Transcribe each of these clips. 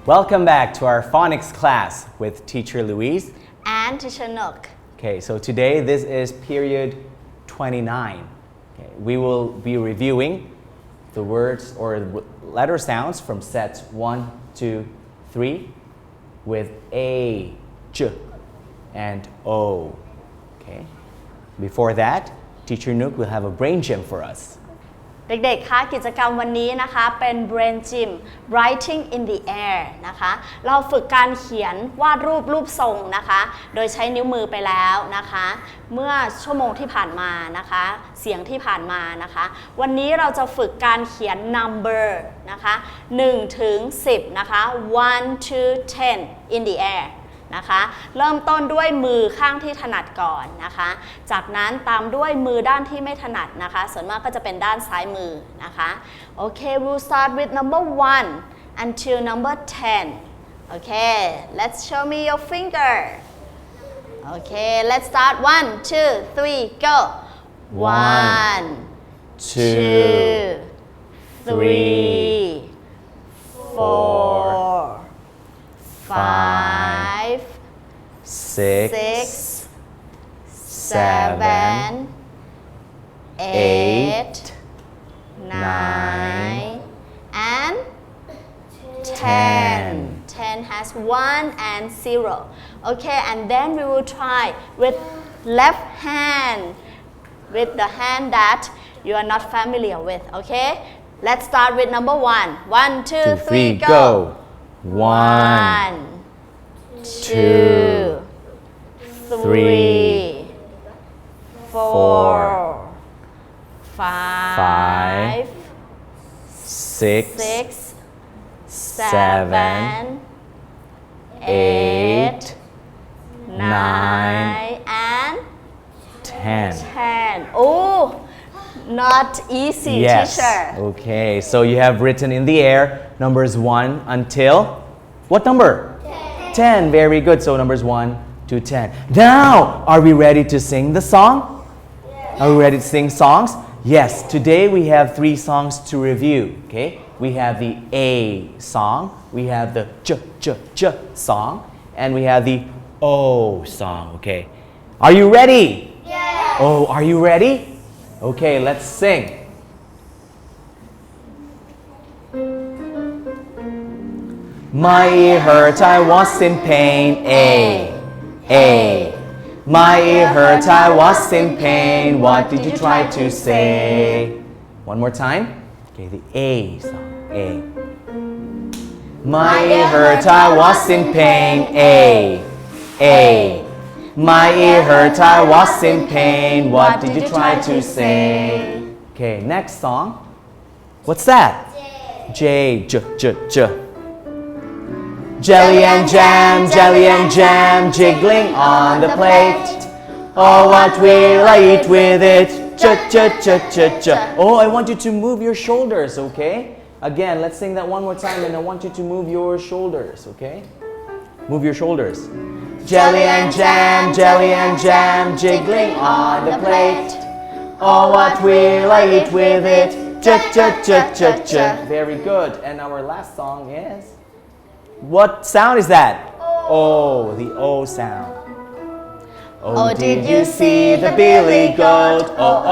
Welcome back to our phonics class with Teacher Luis and Teacher Nook. Okay, so today this is period 29. Okay, we will be reviewing the words or letter sounds from sets 1, 2, 3 with A, J, and O. Okay. Before that, Teacher Nook will have a brain gym for us. เด็กๆ คะกิจกรรมวันนี้นะคะเป็น brain gym writing in the air นะคะเราฝึกการเขียนวาดรูปทรงนะคะโดยใช้นิ้วมือไปแล้วนะคะเมื่อชั่วโมงที่ผ่านมานะคะเสียงที่ผ่านมานะคะวันนี้เราจะฝึกการเขียน number นะคะ1 ถึง 10นะคะ1 to 10 in the airนะคะเริ่มต้นด้วยมือข้างที่ถนัดก่อนนะคะจากนั้นตามด้วยมือด้านที่ไม่ถนัดนะคะส่วนมากก็จะเป็นด้านซ้ายมือนะคะโอเค we'll start with number 1 until number 10 okay let's show me your finger okay let's start 1 2 3 go 1 2 3 4 5 6, 7 8 9 and 10 10 has 1 and 0 okay and then we will try with left hand with the hand that you are not familiar with okay let's start with number 1 1 2 3 go 1 2 3 4 5 6, 7 8 9 and 10. Oh, not easy, Yes. teacher. Okay, so you have written in the air numbers 1 until what number? 10. Very good. So numbers 1 to 10. Now, are we ready to sing the song? Yes. Are we ready to sing songs? Yes. Today we have 3 songs to review. Okay. We have the A song, we have the J song, and we have the O song. Okay. Are you ready? Yes. Oh, are you ready? Okay, let's sing. My ear hurt, I was in pain. A. My ear hurt, I was in pain. What did you try to say? One more time. Okay, the A song. A. My ear hurt, I was in pain. A. My ear hurt, I was in pain. What did you try to say? Okay, next song. What's that? J. Jelly and jam, jiggling on the plate. Oh, what will I eat with it? Oh, I want you to move your shoulders, okay? Again, let's sing that one more time, and I want you to move your shoulders, okay? Move your shoulders. Jelly and jam, jiggling on the plate. Oh, what will I eat with it? Very good. And our last song is? What sound is that? Oh, the O sound. Oh, did you see the billy goat? Oh,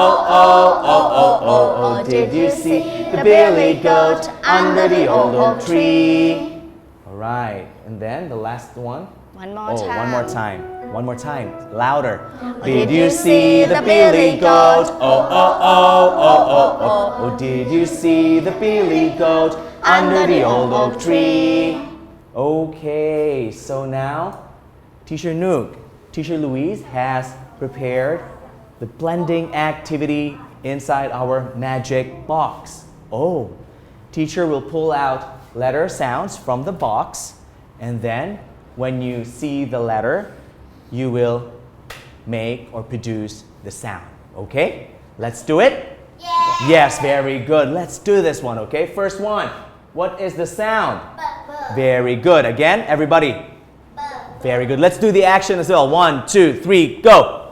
did you see the billy goat under the old oak tree? All right, and then the last one. One more time. One more time. Louder. Did you see the billy goat? Oh, did you see the billy goat under the old oak tree? Okay, so now Teacher Nook, Teacher Luis has prepared the blending activity inside our magic box. Oh, teacher will pull out letter sounds from the box, and then when you see the letter, you will make or produce the sound. Okay? Let's do it? Yeah. Yes, very good. Let's do this one, okay? First one. What is the sound? Very good. Again, everybody. Very good. Let's do the action as well. 1, 2, 3, go.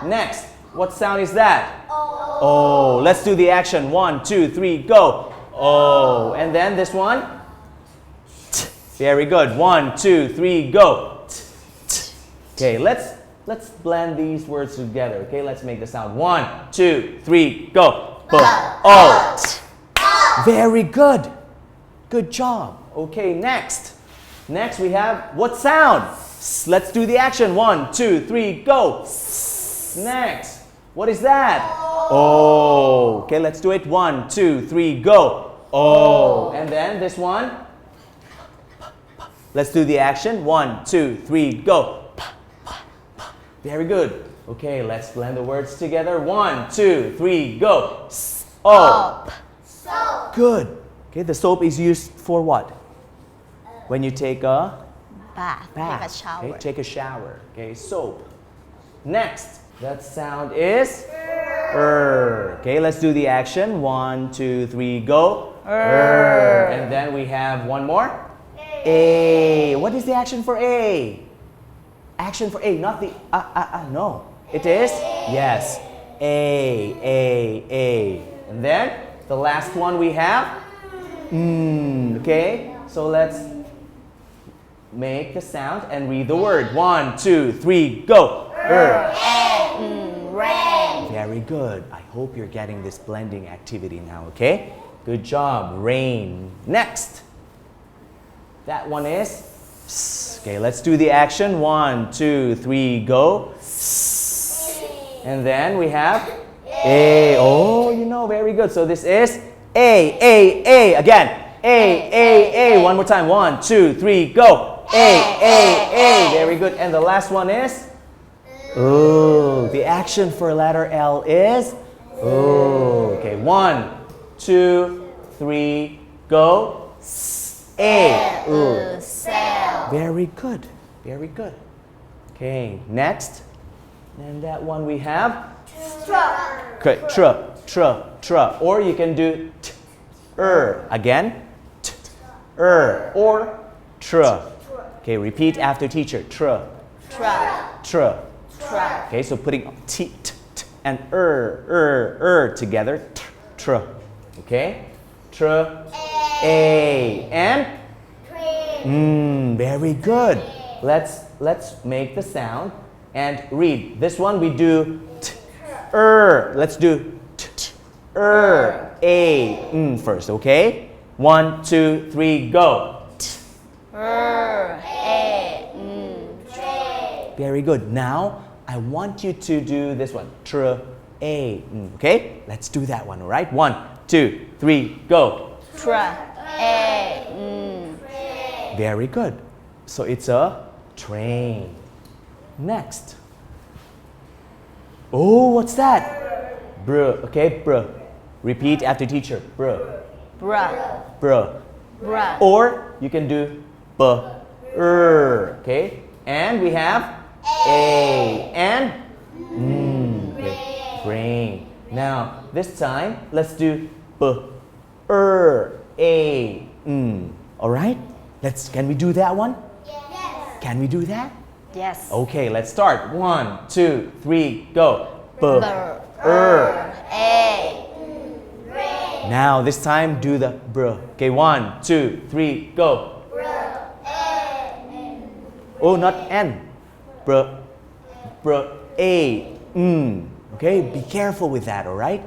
Next. What sound is that? Oh. Let's do the action. 1, 2, 3, go. Oh. And then this one? Very good. 1, 2, 3, go. Okay, let's blend these words together. Okay, let's make the sound. 1, 2, 3, go. O. Very good. Good job. Okay, next. Next we have what sound? Let's do the action. 1, 2, 3, go. Next. What is that? Oh. Okay, let's do it. 1, 2, 3, go. Oh. And then this one. Let's do the action. 1, 2, 3, go. Very good. Okay, let's blend the words together. 1, 2, 3, go. Soap. Good. Okay, the soap is used for what? When you take a bath. Take a shower. Okay, take a shower. Okay, soap. Next, that sound is Okay, let's do the action. 1, 2, 3, go. And then we have one more. A. What is the action for A? Action for A, not the no. It is? Yes. A. And then the last one we have. Okay, so let's make the sound and read the word. 1, 2, 3, go. Rain. Very good. I hope you're getting this blending activity now, okay? Good job. Rain. Next. That one is. Okay, let's do the action. 1, 2, 3, go. And then we have A. Oh, you know, very good. So this is A. Again. A. One more time. 1, 2, 3, go. A. Very good. And the last one is? Oh, the action for letter L is? Oh, okay. 1, 2, 3, go. A. Very good. Very good. Okay, next. And that one we have? Okay, tr. Or you can do again. Or tr. Okay, repeat after teacher. Tr. Okay, so putting t and together. Tr. Okay? Tr. A. And? Very good. Let's make the sound and read. This one we do Let's do A first, okay? 1, 2, 3, go. Very good. Now I want you to do this one. A. Okay? Let's do that one, all right? 1, 2, 3, go. Very good. So it's a train. Next. Oh, what's that? Bruh. Okay, bruh. Repeat after teacher. Bruh. Or you can do okay? And we have A and okay. Brain. Now this time let's do A. All right? Can we do that one? Yes. Can we do that? Yes. Okay, let's start. 1, 2, 3, go. Now this time do the Okay, 1, 2, 3, go. Oh, not N. A. Okay, be careful with that, all right?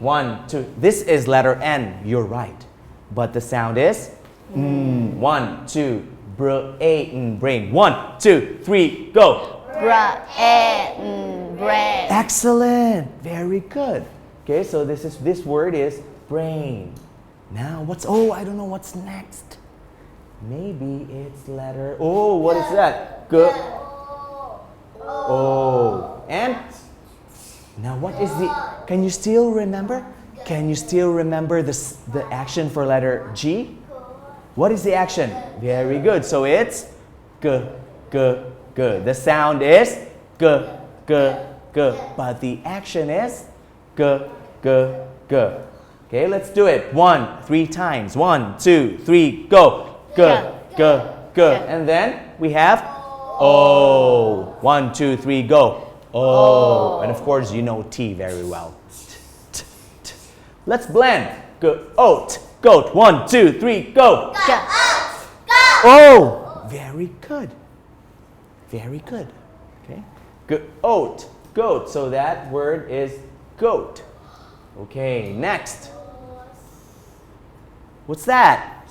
1, 2. This is letter N. You're right. But the sound is 1, 2, brain. 1, 2, 3, go. Brain. Excellent. Very good. Okay, so this word is brain. Now I don't know what's next. Maybe it's letter what is that? G. O. And now what is can you still remember? Can you still remember the action for letter G? What is the action? Very good. So it's G. The sound is G. But the action is G. Okay, let's do it. 3 times. 1, 2, 3, go. G. And then we have O. 1, 2, 3, go. O. And of course you know T very well. Let's blend. Goat. 1, 2, 3, go. Oh, very good. Very good. Okay. Good. Oat. Goat. So that word is goat. Okay. Next. What's that?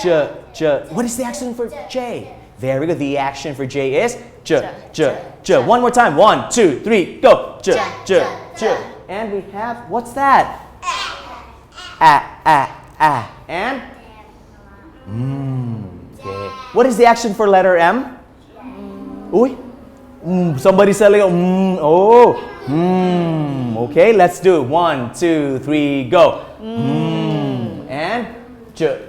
J. What is the action for J? Very good. The action for J is J. One more time. 1, 2, 3, go. J. And we have, what's that? And? Okay. What is the action for letter M? Uy. Somebody said like, Okay, let's do it. 1, 2, 3, go. And J.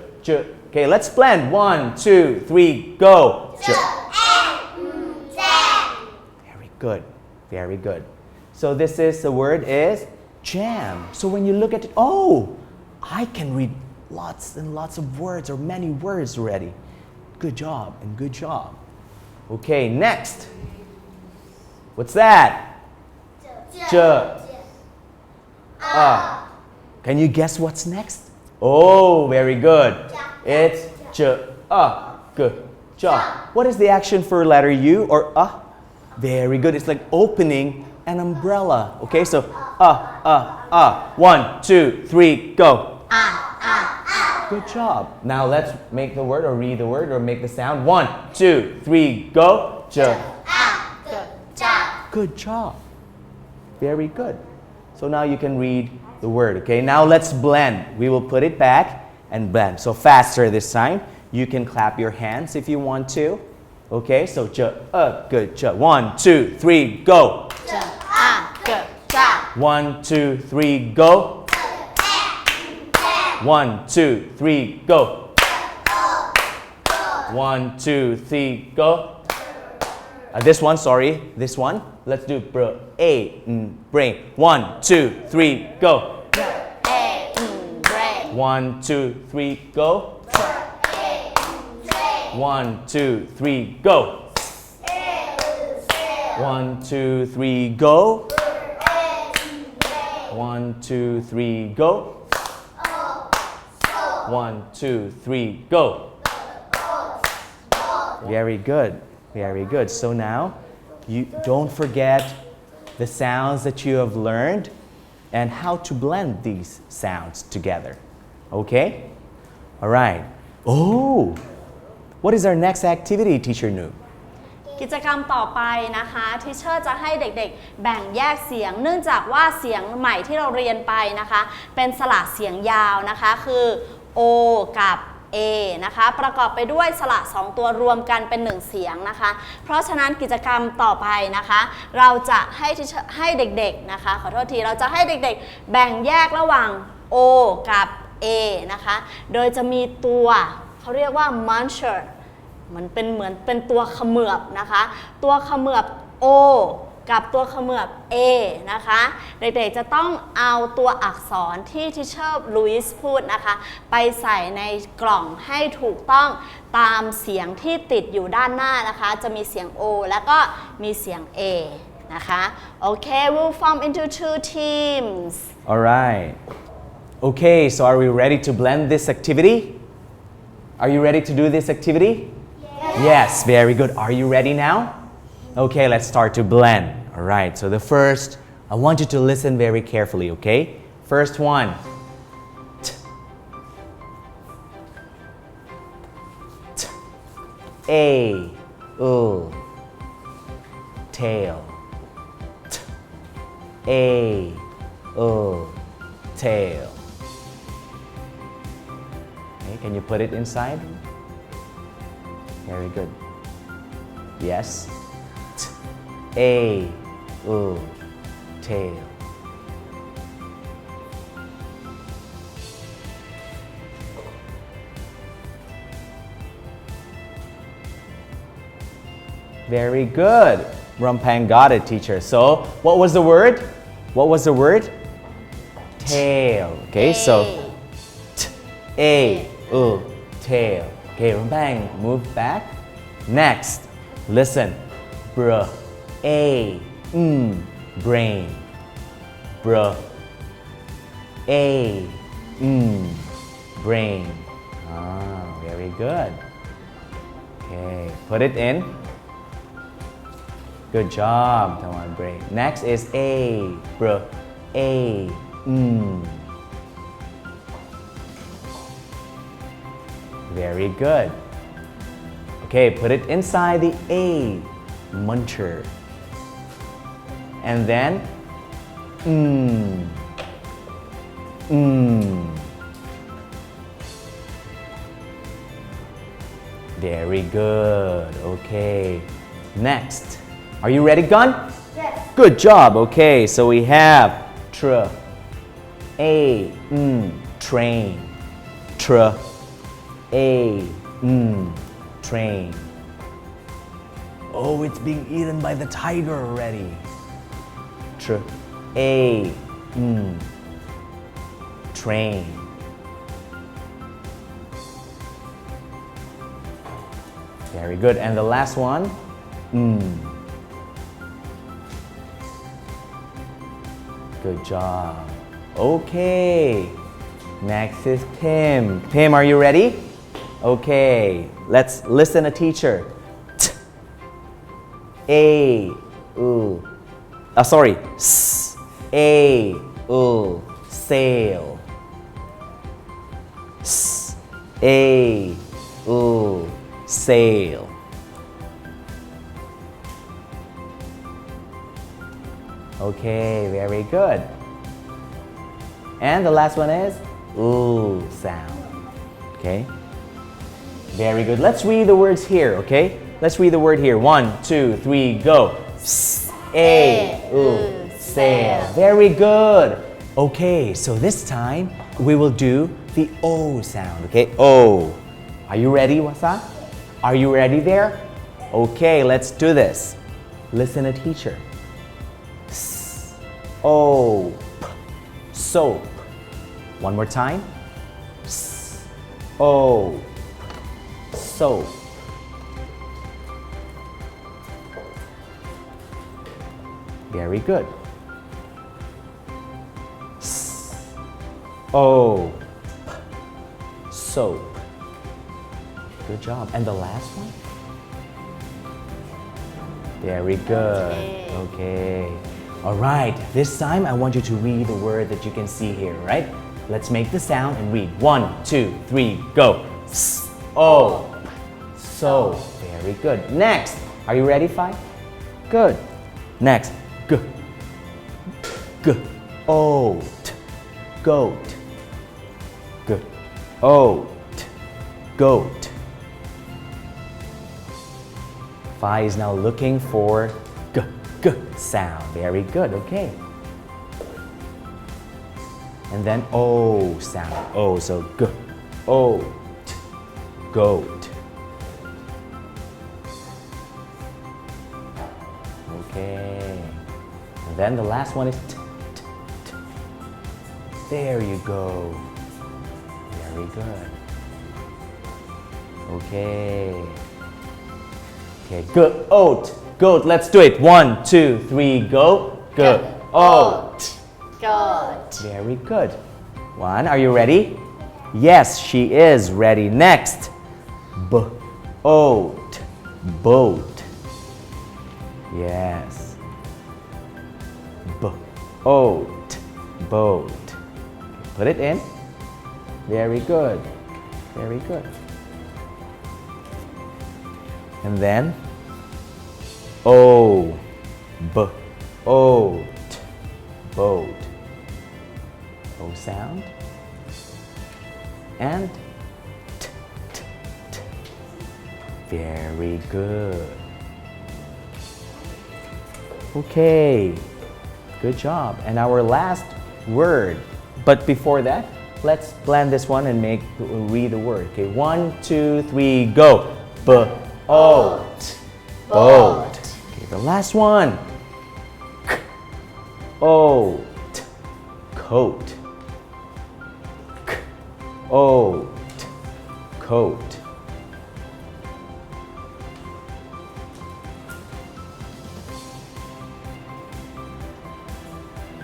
Okay, let's blend. 1, 2, 3, go. Very good. Very good. So this is, the word is jam. So when you look at it, I can read lots and lots of words or many words already. Good job and good job. Okay, next. What's that? J. Can you guess what's next? Oh, very good. It's J. Good job. What is the action for letter U or Very good. It's like opening an umbrella. Okay, so 1, 2, 3, go. Good job. Now let's make the word or read the word or make the sound. 1, 2, 3, go. J. Good job. Very good. So now you can read the word. Okay, now let's blend. We will put it back and blend. So faster this time. You can clap your hands if you want to. Okay, so J, good job. 1, 2, 3, go. Good job. 1, 2, 3, go. 1, 2, 3, go. 1, 2, 3, go. This one, sorry. This one. Let's do brain. 1, 2, 3, go. 1, 2, 3, go. 1, 2, 3, go. 1, 2, 3, go. 1, 2, 3, go. 1, 2, 3, go. Very good. Very good. So now, you don't forget the sounds that you have learned and how to blend these sounds together. Okay? All right. Oh, what is our next activity, Teacher Nu? กิจกรรมต่อไปนะคะที่เชอร์จะให้เด็กๆแบ่งแยกเสียงเนื่องจากว่าเสียงใหม่ที่เราเรียนไปนะคะเป็นสระเสียงยาวนะคะคือ O กับ A นะคะประกอบไปด้วยสระ2ตัวรวมกันเป็น1เสียงนะคะเพราะฉะนั้นกิจกรรมต่อไปนะคะเราจะให้เด็กๆนะคะขอโทษทีเราจะให้เด็กๆแบ่งแยกระหว่าง O กับ A นะคะโดยจะมีตัวเขาเรียกว่า muncher มันเป็นเหมือนเป็นตัวเขมือบนะคะตัวเขมือบ O กับตัวเขมือบ A นะคะเด็กๆจะต้องเอาตัวอักษรที่ทิเชอร์ลุยส์พูดนะคะไปใส่ในกล่องให้ถูกต้องตามเสียงที่ติดอยู่ด้านหน้านะคะจะมีเสียง O แล้วก็มีเสียง A นะคะโอเค we'll form into two teams. Alright. Okay, so are we ready to blend this activity? Are you ready to do this activity? Yes, very good. Are you ready now? Okay, let's start to blend. All right, so the first, I want you to listen very carefully, okay? First one. T. T. A. Tail. T. A. Tail. Okay, can you put it inside? Very good. Yes. A, tail. Very good. Rumpang got it, teacher. So, what was the word? What was the word? Tail. Okay, so A, tail. Okay, Rumpang, move back. Next, listen. Bruh. A, brain. Bruh. A, brain. Ah, very good. Okay, put it in. Good job. Come on, great. Next is A. Br. A. Very good. Okay, put it inside the A. Muncher. And then Very good. Okay. Next. Are you ready, Gun? Yes. Good job. Okay, so we have tr, a, train, tr, a, train. Oh, it's being eaten by the tiger already. Tr, a, train. Very good. And the last one, Good job. Okay. Next is Pim. Pim, are you ready? Okay. Let's listen to teacher. T, A, U. Sorry. S, A, U. Sail. S, A, U. Sail. Okay, very good. And the last one is ooh sound. Okay. Very good. Let's read the words here, okay? Let's read the word here. 1, 2, 3, go. S, A, ooh, sail. Very good. Okay, so this time we will do the O sound, okay? O. Are you ready, Wasa? Are you ready there? Okay, let's do this. Listen to teacher. S, O, P, soap. One more time. S, O, P, soap. Very good. S, O, P, soap. Good job. And the last one? Very good. Okay. All right. This time I want you to read the word that you can see here, right? Let's make the sound and read. 1, 2, 3, go. S, O, P, so. Very good. Next. Are you ready, 5? Good. Next. G, G, O, T, goat. G, O, T, goat. Phi is now looking for G, G sound. Very good, okay. And then O sound. O, so G, O, T, goat. Okay. And then the last one is T, T, T. There you go. Very good. Okay. Okay, good. Oat. Goat. Let's do it. 1, 2, 3, go. Good. Oat. Good. Very good. 1. Are you ready? Yes, she is ready. Next. B, oat. Boat. Yes. B, oat. Boat. Put it in. Very good. Very good. And then O, B, oat, boat. O sound. And T, T, T. Very good. Okay. Good job. And our last word. But before that, let's blend this one and read the word. Okay, 1, 2, 3, go. B, oat, boat. Okay, the last one. K, oat, coat. K, oat, coat.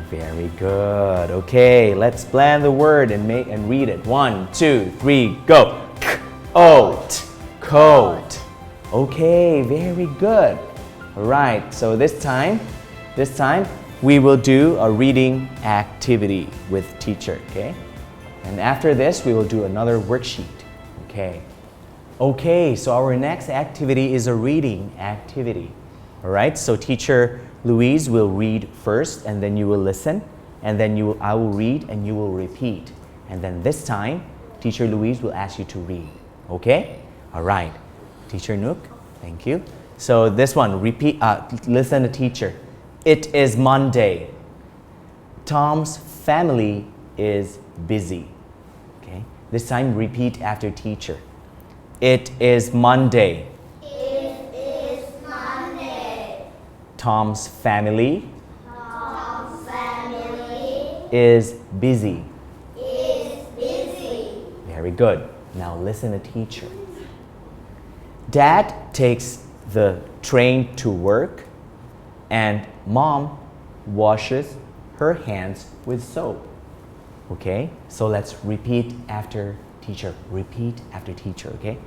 Very good. Okay, let's blend the word and read it. 1, 2, 3, go. K, oat, coat. Okay, very good. Alright, so this time we will do a reading activity with teacher, okay? And after this, we will do another worksheet, okay? Okay, so our next activity is a reading activity. Alright, so teacher Louise will read first and then you will listen and then I will read and you will repeat. And then this time, teacher Louise will ask you to read, okay? Alright, teacher Nook, thank you. So this one, repeat, listen to teacher. It is Monday. Tom's family is busy. Okay, this time repeat after teacher. It is Monday. It is Monday. Tom's family is busy. Is busy. Very good. Now listen to teacher. Dad takes the train to work and mom washes her hands with soap. Okay, so let's repeat after teacher. Repeat after teacher, okay?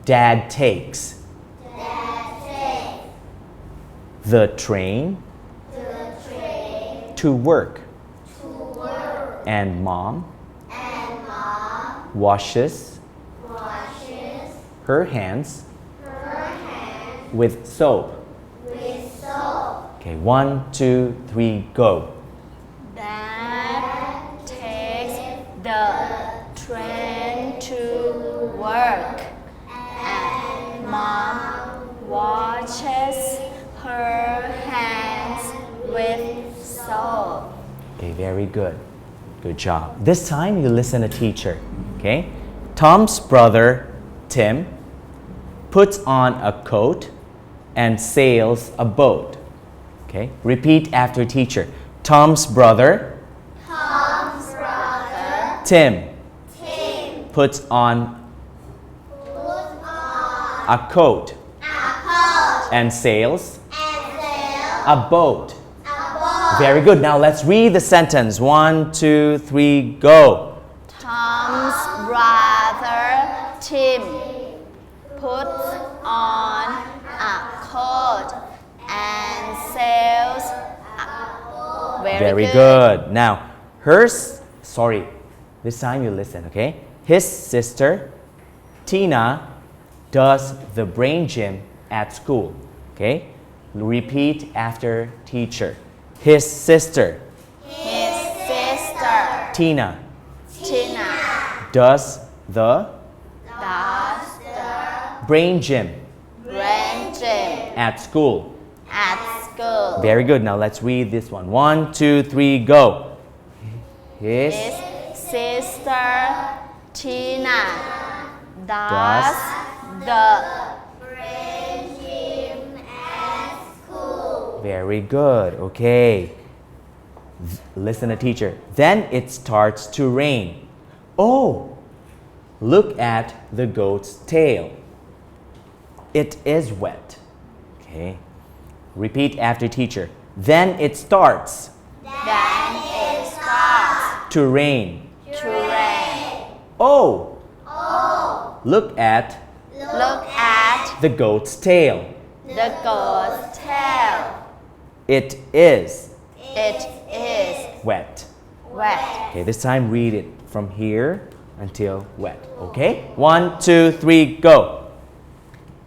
Dad takes the train to work and mom washes her hands with soap. Okay, 1, 2, 3, go. Dad takes the train to work and mom washes her hands with soap. Okay, very good. Good job. This time you listen to teacher. Okay? Tom's brother, Tim, puts on a coat and sails a boat. Okay? Repeat after teacher. Tom's brother, Tim, puts on a coat and sails a boat. Very good. Now let's read the sentence. 1, 2, 3, go. Tom's brother Tim puts on a coat and sails a Very good. Now, this time you listen, okay? His sister, Tina, does the brain gym at school, okay? Repeat after teacher. His sister, Tina, does the brain gym at school. Very good. Now let's read this one. 1, 2, 3, go. His sister Tina does the Very good. Okay. Listen to teacher. Then it starts to rain. Oh, look at the goat's tail. It is wet. Okay. Repeat after teacher. Then it starts to rain. Oh, look at the goat's tail. the goat's tail. It is wet. Okay, this time read it from here until wet. Okay? 1, 2, 3, go.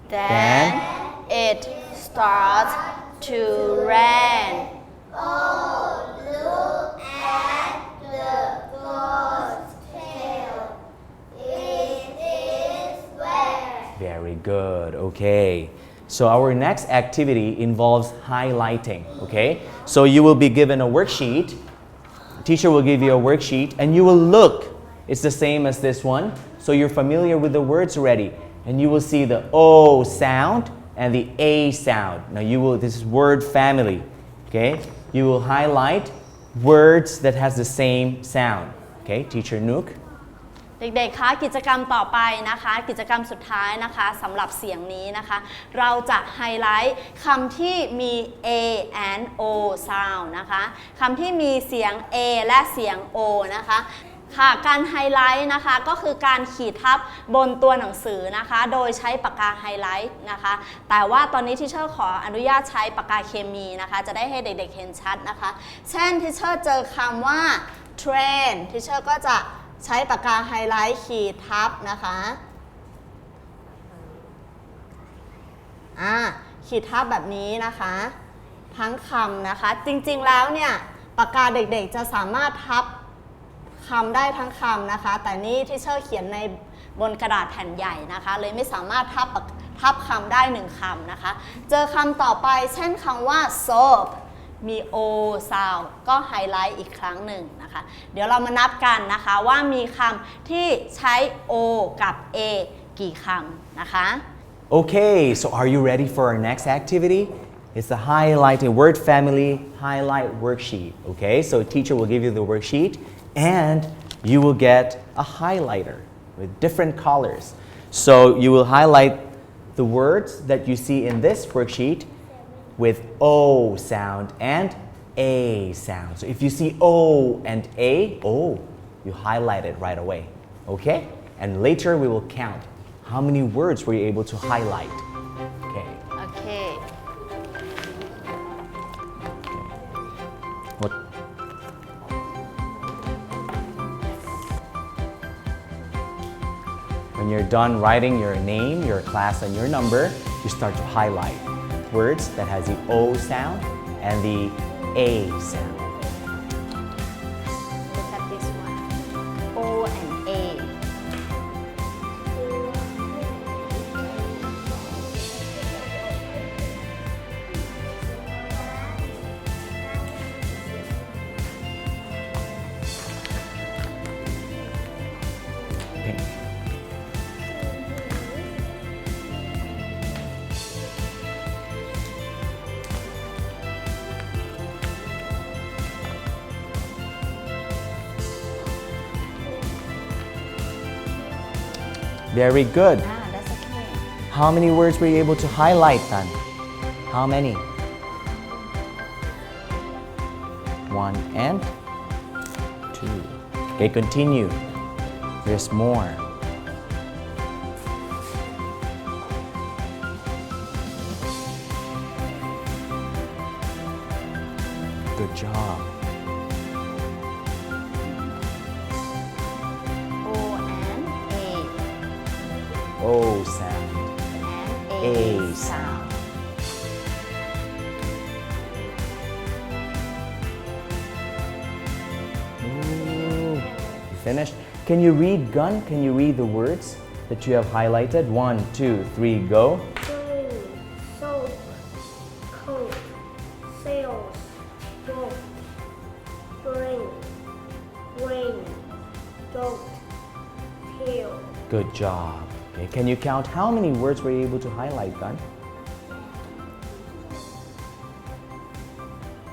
Then it starts to rain. Look at the goat's tail. It is wet. Very good. Okay. So our next activity involves highlighting. Okay? So you will be given a worksheet. Teacher will give you a worksheet and you will look. It's the same as this one. So you're familiar with the words already. And you will see the O sound and the A sound. Now this is word family. Okay? You will highlight words that has the same sound. Okay? Teacher Nook. เด็กๆคะกิจกรรมต่อไปนะคะกิจกรรมสุดท้ายนะคะสำหรับเสียงนี้นะคะเราจะไฮไลท์คำที่มี A and O sound นะคะคำที่มีเสียง A และเสียง O นะคะ ค่ะการไฮไลท์นะคะก็คือการขีดทับบนตัวหนังสือนะคะโดยใช้ปากกาไฮไลท์นะคะแต่ว่าตอนนี้ทีเชอร์ขออนุญาตใช้ปากกาเคมีนะคะจะได้ให้เด็กๆเห็นชัดนะคะเช่นทีเชอร์เจอคำว่า train ทีเชอร์ก็จะใช้ปากกาไฮไลท์ขีดทับนะคะขีดทับแบบนี้นะคะทั้งคำนะคะจริงๆแล้วเนี่ยปากกาเด็กๆจะสามารถทับคำได้ทั้งคำนะคะแต่นี่ที่เชอร์เขียนในบนกระดาษแผ่นใหญ่นะคะเลยไม่สามารถทับคำได้1คำนะคะเจอคำต่อไปเช่นคำว่า soap มี o sound ก็ไฮไลท์อีกครั้งหนึ่งนะคะเดี๋ยวเรามานับกันนะคะว่ามีคำที่ใช้ o กับ a กี่คำนะคะ Okay, so are you ready for our next activity? It's a highlighting word family highlight worksheet. Okay, so teacher will give you the worksheet and you will get a highlighter with different colors. So you will highlight the words that you see in this worksheet with O sound and A sound. So if you see O and A, O, you highlight it right away. Okay? And later we will count how many words were you able to highlight. Okay. โอเค What? When you're done writing your name, your class, and your number, you start to highlight words that has the O sound and the A sound. Look at this one O and A Okay. Very good. That's okay How many words were you able to highlight then? How many? 1 and 2. Okay, continue. There's more. Good job. O and A O sound. and A A sound. sound Ooh, you finished? Can you read gun? Can you read the words that you have highlighted? 1, 2, 3, go. Train, soap, coat, sails, boat, brain, rain, goat, tail. Good job. Okay, can you count how many words were you able to highlight, gun?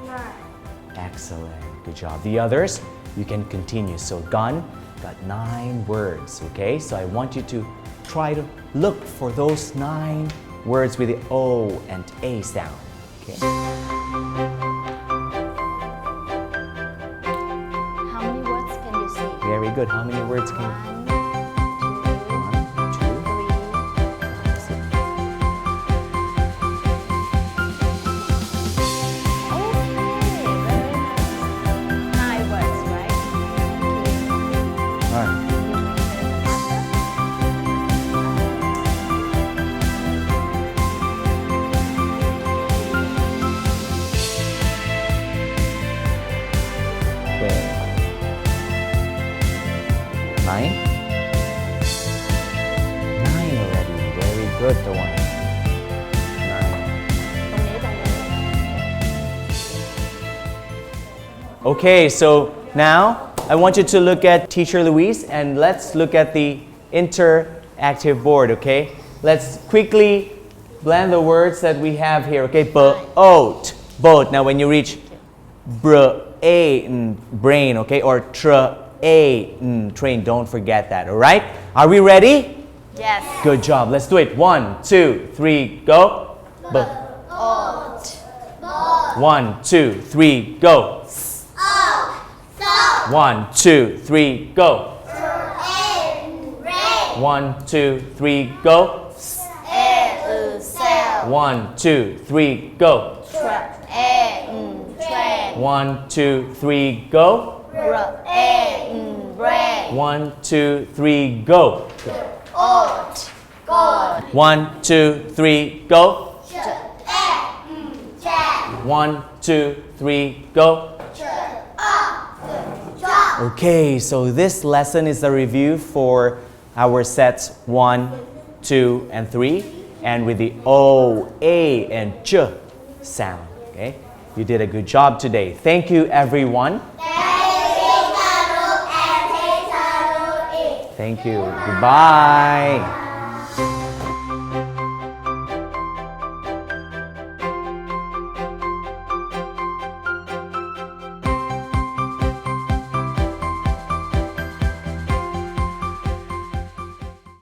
9. Excellent. Good job. The others, you can continue. So gun got 9 words. Okay, so I want you to try to look for those 9 words with the O and A sound. Okay. How many words can you see Very good. How many words can you? 1 1, 2, 2 3 Okay, very nice. 9 words, right? All right. Okay. 9? 9 already. Very good, the one. 9. Okay, so now I want you to look at Teacher Luis and let's look at the interactive board, okay? Let's quickly blend the words that we have here, okay? Boat, boat. Now when you reach brain, okay? Or train, don't forget that, all right? Are we ready? Yes. Good job. Let's do it. 1, 2, 3, go. Oat. 1, 2, 3, go. 1, 2, 3, go. 1, 2, 3, go. 1, 2, 3, go. 1, 2, 3, go. 1, 2, 3, go. 1, 2, 3, go. 1, 2, 3, go. Okay, so this lesson is a review for our sets 1, 2, and 3, and with the O, A, and J sound. Okay, you did a good job today. Thank you, everyone. Thank you. Goodbye.